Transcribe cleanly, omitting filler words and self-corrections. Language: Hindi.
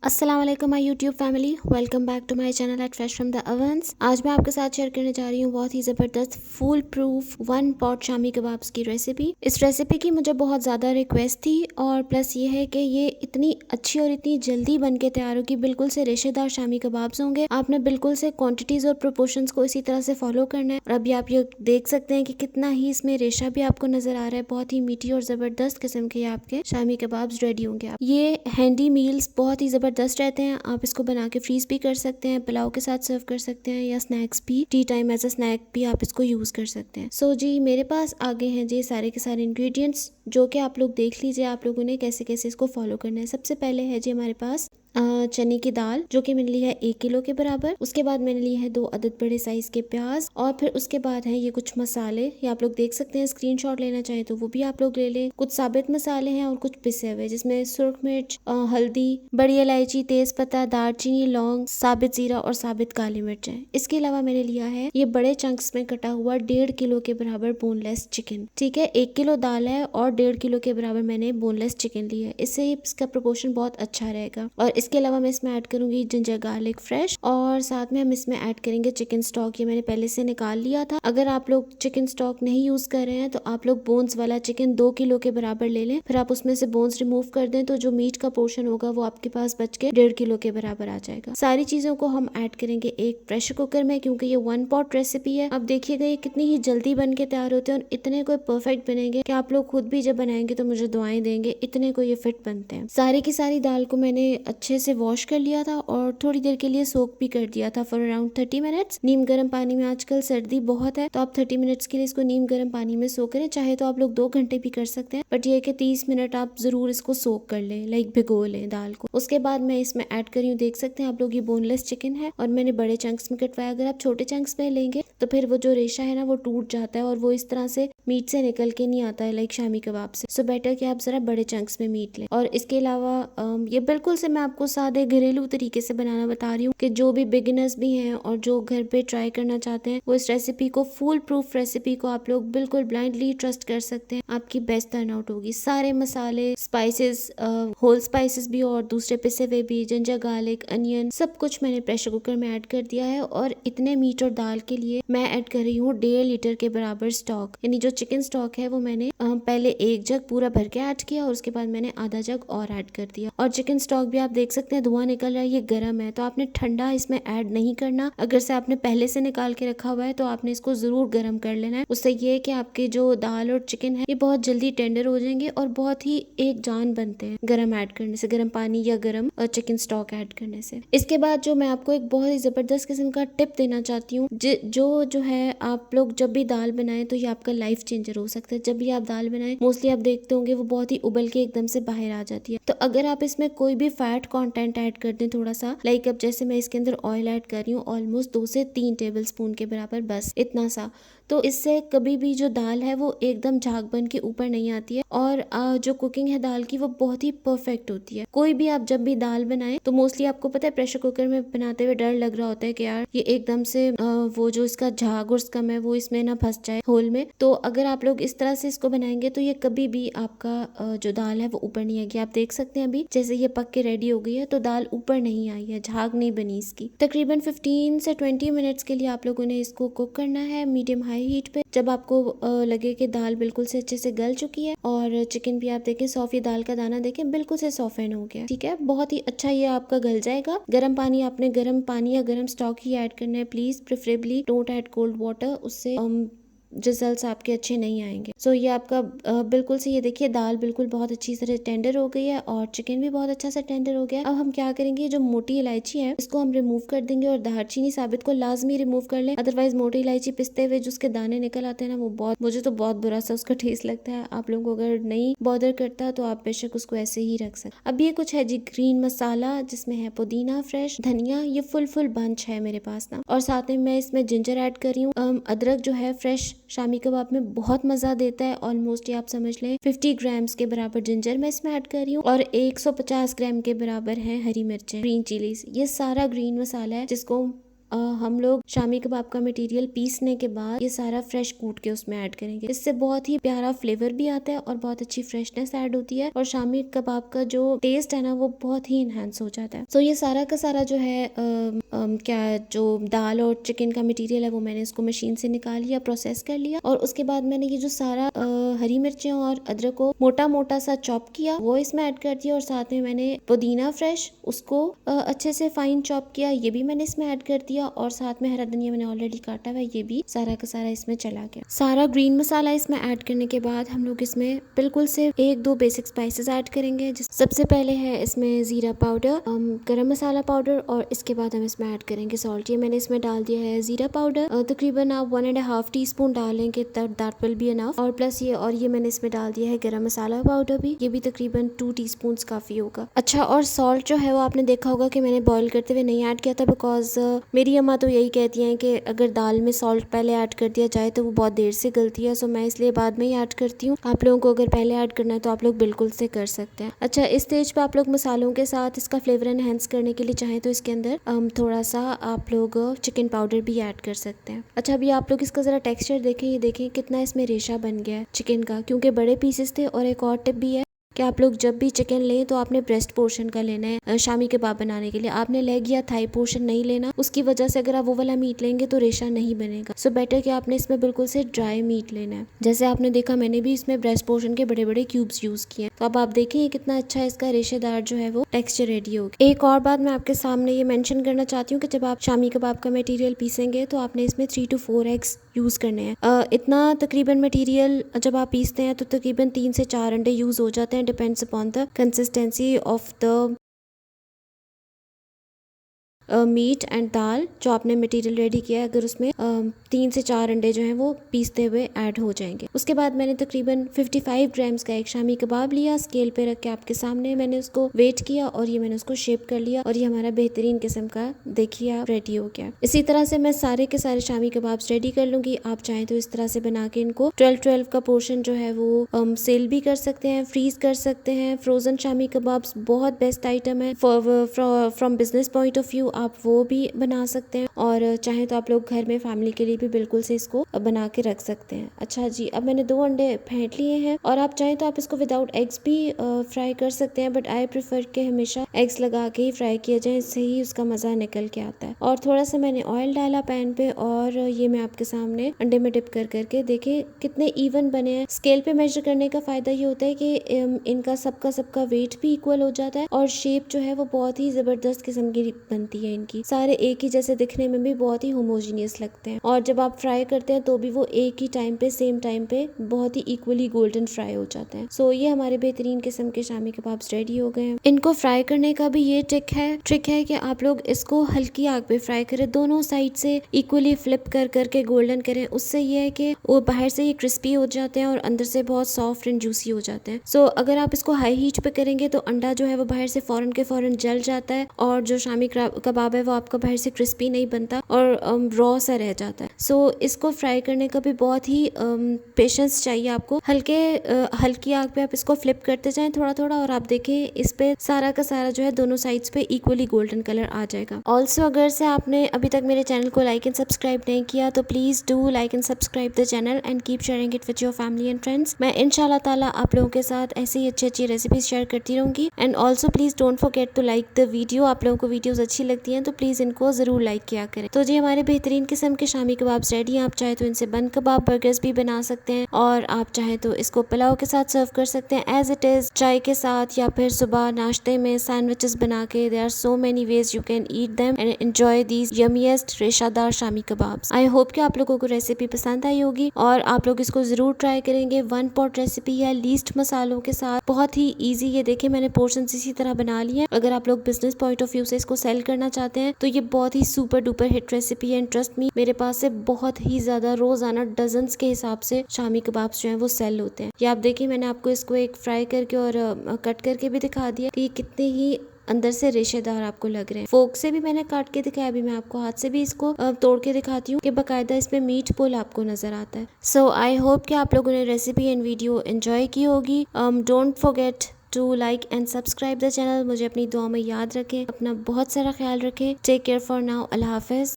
अस्सलाम वालेकुम my YouTube family, welcome back to my channel at fresh from the ovens. आज मैं आपके साथ शेयर करने जा रही हूँ बहुत ही ज़बरदस्त full proof one pot Shami kebabs की रेसिपी। इस रेसिपी की मुझे बहुत ज़्यादा रिक्वेस्ट थी और प्लस ये है कि ये इतनी अच्छी और इतनी जल्दी बन के तैयार होगी। बिल्कुल से रेशेदार शामी कबाब्स होंगे। आपने बिल्कुल से क्वान्टिटीज़ और प्रोपोर्शंस को इसी तरह से फॉलो करना है। और अभी आप ये देख सकते हैं कि कितना ही इसमें रेशा भी आपको नजर आ रहा है। बहुत ही मीठी और ज़बरदस्त किस्म के आपके शामी कबाब्स रेडी होंगे। ये हैंडी मील्स बहुत ही ज़बरदस्त रहते हैं। आप इसको बना के फ्रीज भी कर सकते हैं, पुलाव के साथ सर्व कर सकते हैं या स्नैक्स भी, tea time as a snack भी आप इसको यूज कर सकते हैं। सो जी मेरे पास आगे हैं जी सारे के सारे इंग्रेडिएंट्स, जो कि आप लोग देख लीजिए आप लोगों ने कैसे कैसे इसको फॉलो करना है। सबसे पहले है जी हमारे पास चने की दाल, जो कि मैंने ली है 1 किलो के बराबर। उसके बाद मैंने ली है 2 अदद बड़े साइज के प्याज, और फिर उसके बाद है ये कुछ मसाले। ये आप लोग देख सकते हैं, स्क्रीनशॉट लेना चाहे तो वो भी आप लोग ले लें। कुछ साबित मसाले हैं और कुछ पिसे हुए, जिसमें सुर्ख मिर्च, हल्दी, बड़ी इलायची, तेज पत्ता, दालचीनी, लौंग, साबित जीरा और साबित काली मिर्च है। इसके अलावा मैंने लिया है ये बड़े चंक्स में कटा हुआ 1.5 किलो के बराबर बोनलेस चिकन। ठीक है, 1 किलो दाल है और 1.5 किलो के बराबर मैंने बोनलेस चिकन लिया है। इससे इसका प्रोपोर्शन बहुत अच्छा रहेगा। और इसके अलावा मैं इसमें ऐड करूंगी जिंजर गार्लिक फ्रेश, और साथ में हम इसमें ऐड करेंगे चिकन स्टॉक। ये मैंने पहले से निकाल लिया था। अगर आप लोग चिकन स्टॉक नहीं यूज कर रहे हैं तो आप लोग बोन्स वाला चिकन 2 किलो के बराबर ले लें। फिर आप उसमें से बोन्स रिमूव कर दें तो जो मीट का पोर्शन होगा वो आपके पास बच के 1.5 किलो के बराबर आ जाएगा। सारी चीजों को हम ऐड करेंगे एक प्रेशर कुकर में, क्योंकि ये वन पॉट रेसिपी है। अब देखिएगा ये कितनी ही जल्दी बन के तैयार होते हैं और इतने कोई परफेक्ट बनेंगे कि आप लोग खुद भी जब बनाएंगे तो मुझे दुआएं देंगे, इतने को ये फिट बनते हैं। सारी की सारी दाल को मैंने अच्छे से वॉश कर लिया था और थोड़ी देर के लिए सोक भी कर दिया था फॉर अराउंड 30 मिनट्स नीम गर्म पानी में। आजकल सर्दी बहुत है तो आप 30 मिनट्स के लिए इसको नीम गर्म पानी में सोक करें। चाहे तो आप लोग 2 घंटे भी कर सकते हैं, बट ये है कि 30 मिनट आप जरूर इसको सोक कर लें, लाइक भिगो लें दाल को। उसके बाद मैं इसमें ऐड करी हूँ, देख सकते हैं आप लोग, ये बोनलेस चिकन है और मैंने बड़े चंक्स में कटवाया। अगर आप छोटे चंक्स में लेंगे तो फिर वो जो रेशा है ना वो टूट जाता है और वो इस तरह से मीट से निकल के नहीं आता है, लाइक शामी कबाब से। सो बेटर कि आप जरा बड़े चंक्स में मीट लें। और इसके अलावा ये बिल्कुल से मैं आपको सादे घरेलू तरीके से बनाना बता रही हूँ कि जो भी बिगिनर्स भी हैं और जो घर पे ट्राई करना चाहते हैं वो इस रेसिपी को, फुल प्रूफ रेसिपी को आप लोग बिल्कुल ब्लाइंडली ट्रस्ट कर सकते हैं। आपकी बेस्ट टर्न आउट होगी। सारे मसाले, स्पाइसेस, होल स्पाइसेस भी और दूसरे पिसे हुए भी, जिंजर गार्लिक, अनियन, सब कुछ मैंने प्रेशर कुकर में ऐड कर दिया है। और इतने मीट और दाल के लिए मैं ऐड कर रही हूँ 1.5 लीटर के बराबर स्टॉक, यानी जो चिकन स्टॉक है वो मैंने पहले 1 जग पूरा भर के ऐड किया और उसके बाद मैंने आधा जग और ऐड कर दिया। और चिकन स्टॉक भी आप देख सकते हैं धुआं निकल रहा है, ये गर्म है तो आपने ठंडा इसमें ऐड नहीं करना। अगर से आपने पहले से निकाल के रखा हुआ है तो आपने इसको जरूर गर्म कर लेना है। उससे ये है कि आपके जो दाल और चिकन है ये बहुत जल्दी टेंडर हो जाएंगे और बहुत ही एक जान बनते हैं गर्म ऐड करने से, गर्म पानी या गर्म चिकन स्टॉक ऐड करने से। इसके बाद जो मैं आपको एक बहुत ही जबरदस्त किस्म का टिप देना चाहती हूँ, जो है आप लोग जब भी दाल बनाए तो ये आपका लाइफ चेंजर हो सकता है। जब भी आप दाल बनाए मोस्टली आप देखते होंगे वो बहुत ही उबल के एकदम से बाहर आ जाती है। तो अगर आप इसमें कोई भी फैट कंटेंट ऐड कर दें थोड़ा सा, लाइक अब जैसे मैं इसके अंदर ऑयल ऐड कर रही हूँ ऑलमोस्ट 2 से 3 टेबल स्पून के बराबर, बस इतना सा, तो इससे कभी भी जो दाल है वो एकदम झाग बन के ऊपर नहीं आती है और जो कुकिंग है दाल की वो बहुत ही परफेक्ट होती है। कोई भी आप जब भी दाल बनाए तो मोस्टली आपको पता है प्रेशर कुकर में बनाते हुए डर लग रहा होता है कि यार ये एकदम से वो जो इसका झाग और स्कम है वो इसमें ना फंस जाए होल में। तो अगर आप लोग इस तरह से इसको बनाएंगे तो ये कभी भी आपका जो दाल है वो ऊपर नहीं आएगी। आप देख सकते हैं अभी जैसे ये पक के रेडी हो गई है तो दाल ऊपर नहीं आई है, झाग नहीं बनी इसकी। तकरीबन 15 से 20 मिनट्स के लिए आप लोगों ने इसको कुक करना है मीडियम हाई हीट पे। जब आपको लगे कि दाल बिल्कुल से अच्छे से गल चुकी है और चिकन भी आप देखें सॉफ्ट, ये दाल का दाना देखें बिल्कुल से सॉफ्टन हो गया, ठीक है, बहुत ही अच्छा ये आपका गल जाएगा। गर्म पानी, आपने गर्म पानी या गर्म स्टॉक ही ऐड करना है please, preferably don't add cold water, उससे रिजल्ट्स आपके अच्छे नहीं आएंगे। सो ये आपका बिल्कुल से, ये देखिए दाल बिल्कुल बहुत अच्छी तरह टेंडर हो गई है और चिकन भी बहुत अच्छा सा टेंडर हो गया। अब हम क्या करेंगे, जो मोटी इलायची है इसको हम रिमूव कर देंगे और दालचीनी साबित को लाजमी रिमूव कर लें, अदरवाइज मोटी इलायची पिसते हुए जो उसके दाने निकल आते हैं ना वो बहुत, मुझे तो बहुत बुरा सा उसका टेस्ट लगता है। आप लोगों को अगर नहीं बॉदर करता तो आप बेशक उसको ऐसे ही रख सकते। अब ये कुछ है जी ग्रीन मसाला, जिसमें है पुदीना फ्रेश, धनिया, ये फुल बंच है मेरे पास ना, और साथ में मैं इसमें जिंजर ऐड कर रही हूँ। अदरक जो है फ्रेश शामी कबाब में बहुत मजा देता है। ऑलमोस्ट ये आप समझ लें 50 ग्राम्स के बराबर जिंजर मैं इसमें ऐड कर रही हूँ और 150 ग्राम के बराबर है हरी मिर्चें, ग्रीन चिलीज। ये सारा ग्रीन मसाला है जिसको हम लोग शामी कबाब का मटेरियल पीसने के बाद ये सारा फ्रेश कूट के उसमें ऐड करेंगे। इससे बहुत ही प्यारा फ्लेवर भी आता है और बहुत अच्छी फ्रेशनेस ऐड होती है और शामी कबाब का जो टेस्ट है ना वो बहुत ही इनहेंस हो जाता है। सो ये सारा का सारा जो है क्या जो दाल और चिकन का मटेरियल है वो मैंने इसको मशीन से निकाल लिया, प्रोसेस कर लिया और उसके बाद मैंने ये जो सारा हरी मिर्चें और अदरक को मोटा मोटा सा चॉप किया वो इसमें ऐड कर दिया और साथ में मैंने पुदीना फ्रेश उसको अच्छे से फाइन चॉप किया, ये भी मैंने इसमें ऐड कर दिया और साथ में हरा धनिया मैंने ऑलरेडी काटा हुआ है, ये भी सारा का सारा इसमें चला गया। सारा ग्रीन मसाला इसमें ऐड करने के बाद हम लोग इसमें बिल्कुल से 1-2 बेसिक स्पाइसेस ऐड करेंगे। सबसे पहले है इसमें जीरा पाउडर, गरम मसाला पाउडर और इसके बाद हम इसमें ऐड करेंगे सॉल्ट। ये मैंने इसमें डाल दिया है जीरा पाउडर, तकरीबन आप 1.5 टीस्पून डालेंगे दैट विल बी इनफ। और प्लस ये मैंने इसमें डाल दिया है गरम मसाला पाउडर भी, ये भी तकरीबन 2 टीस्पून काफी होगा। अच्छा, और सॉल्ट जो है वो आपने देखा होगा कि मैंने बॉईल करते हुए नहीं ऐड किया था बिकॉज मेरी अम्मा तो यही कहती हैं कि अगर दाल में सॉल्ट पहले ऐड कर दिया जाए तो वो बहुत देर से गलती है, सो मैं इसलिए बाद में ही ऐड करती हूँ। आप लोगों को अगर पहले ऐड करना है तो आप लोग बिल्कुल से कर सकते हैं। अच्छा, इस स्टेज पे आप लोग मसालों के साथ इसका फ्लेवर एनहेंस करने के लिए चाहें तो इसके अंदर थोड़ा सा आप लोग चिकन पाउडर भी ऐड कर सकते हैं। अच्छा, अभी आप लोग इसका जरा टेक्सचर देखें, ये देखें कितना इसमें रेशा बन गया है चिकन का, क्योंकि बड़े पीसेस थे। और एक और टिप भी है कि आप लोग जब भी चिकन लें तो आपने ब्रेस्ट पोर्शन का लेना है शामी कबाब बनाने के लिए, आपने लेग या थाई पोर्शन नहीं लेना। उसकी वजह से अगर आप वो वाला मीट लेंगे तो रेशा नहीं बनेगा। सो बेटर कि आपने इसमें बिल्कुल से ड्राई मीट लेना है। जैसे आपने देखा मैंने भी इसमें ब्रेस्ट पोर्शन के बड़े बड़े क्यूब्स यूज किए, तो अब आप देखें कितना अच्छा इसका रेशेदार जो है वो टेक्सचर रेडी होगा। एक और बात मैं आपके सामने ये मेंशन करना चाहती हूँ कि जब आप शामी कबाब का मटेरियल पीसेंगे तो आपने इसमें 3 to 4 एग्स यूज करने हैं। इतना तकरीबन मटेरियल जब आप पीसते हैं तो तकरीबन 3 से 4 अंडे यूज हो जाते हैं, depends upon the consistency of the meat and dal जो आपने मटेरियल रेडी किया है, अगर उसमें 3 से 4 अंडे जो हैं वो पीसते हुए ऐड हो जाएंगे। उसके बाद मैंने तकरीबन 55 ग्राम्स का एक शामी कबाब लिया, स्केल पे रख के आपके सामने मैंने उसको वेट किया और ये मैंने उसको शेप कर लिया और ये हमारा बेहतरीन किस्म का देखिए आप रेडी हो गया। इसी तरह से मैं सारे के सारे शामी कबाब रेडी कर लूंगी। आप चाहें तो इस तरह से बना के इनको 12 का पोर्शन जो है वो सेल भी कर सकते हैं, फ्रीज कर सकते हैं। फ्रोजन शामी कबाब बहुत बेस्ट आइटम है from business point of view, आप वो भी बना सकते हैं और चाहे तो आप लोग घर में फैमिली के लिए भी बिल्कुल से इसको बना के रख सकते हैं। अच्छा जी, अब मैंने 2 अंडे फेंट लिए हैं और आप चाहें तो आप इसको विदाउट एग्स भी फ्राई कर सकते हैं, बट आई प्रेफर के हमेशा एग्स लगा के ही फ्राई किया जाए, इससे ही उसका मज़ा निकल के आता है। और थोड़ा सा मैंने ऑयल डाला पैन पे और ये मैं आपके सामने अंडे में डिप कर करके देखे कितने इवन बने हैं। स्केल पे मेजर करने का फायदा ये होता है कि इनका सबका वेट भी इक्वल हो जाता है और शेप जो है वो बहुत ही जबरदस्त किस्म की बनती है। इनकी सारे एक ही जैसे दिखने में भी बहुत ही होमोजीनियस लगते हैं और जब आप फ्राई करते हैं तो भी वो एक ही टाइम पे सेम टाइम पे बहुत ही इक्वली गोल्डन फ्राई हो जाते हैं। सो ये हमारे बेहतरीन किस्म के शामी कबाब रेडी हो गए हैं। इनको फ्राई करने का भी ये ट्रिक है कि आप लोग इसको हल्की आग पे फ्राई करें, दोनों साइड से इक्वली फ्लिप कर करके गोल्डन करें। उससे ये है कि वो बाहर से ये क्रिस्पी हो जाते हैं और अंदर से बहुत सॉफ्ट एंड जूसी हो जाते हैं। सो अगर आप इसको हाई हीट पे करेंगे तो अंडा जो है वो बाहर से फौरन के फौरन जल जाता है और जो शामी कबाब है वो आपका बाहर से क्रिस्पी नहीं बनता और रॉ सा रह जाता है। सो इसको फ्राई करने का भी बहुत ही पेशेंस चाहिए आपको। हल्की आग पे आप इसको फ्लिप करते जाएं थोड़ा थोड़ा और आप देखें इस पे सारा का सारा जो है दोनों साइड्स पे इक्वली गोल्डन कलर आ जाएगा। ऑल्सो अगर से आपने अभी तक मेरे चैनल को लाइक एंड सब्सक्राइब नहीं किया तो please do like and subscribe the channel and keep sharing it with your family and friends. मैं इंशाल्लाह ताला आप लोगों के साथ ऐसी ही अच्छी रेसिपीज शेयर करती रहूंगी। And also please don't forget to like the video. आप लोगों को वीडियोस अच्छी लगती हैं तो प्लीज इनको जरूर लाइक किया करें। तो जी हमारे बेहतरीन किस्म के शामी कबाब रेडी हैं। आप चाहे तो इनसे बन कबाब बर्गर्स भी बना सकते हैं और आप चाहे तो इसको पुलाव के साथ सर्व कर सकते हैं एज इट इज, चाय के साथ या फिर सुबह नाश्ते में सैंडविचेस बना के। There are so many ways you can eat them and enjoy these yummiest रेशादार शामी कबाब्स। आई होप कि आप लोगों को रेसिपी पसंद आई होगी और आप लोग इसको जरूर ट्राई करेंगे। 1 पॉट रेसिपी है लीस्ट मसालों के साथ, बहुत ही ईजी। ये देखे मैंने पोर्शन इसी तरह बना लिए हैं। अगर आप लोग बिजनेस पॉइंट ऑफ व्यू से इसको सेल करना चाहते हैं तो ये बहुत ही सुपर डुपर हिट रेसिपी है। ट्रस्ट मी, मेरे पास से बहुत ही ज्यादा रोजाना डजन्स के हिसाब से शामी कबाब्स जो हैं वो सेल होते हैं। ये आप देखिए मैंने आपको इसको एक फ्राई करके और कट करके भी दिखा दिया कि ये कितने ही अंदर से रेशेदार आपको लग रहे हैं। फोक से भी मैंने काट के दिखाया, अभी मैं आपको हाथ से भी इसको तोड़ के दिखाती हूँ कि बकायदा इसमें मीट पुल आपको नजर आता है। सो आई होप कि आप लोगों ने रेसिपी एंड वीडियो एंजॉय की होगी। Don't forget to like and subscribe the channel. मुझे अपनी दुआ में याद रखें, अपना बहुत सारा ख्याल रखें। टेक केयर फॉर नाउ, अल्लाह हाफिज।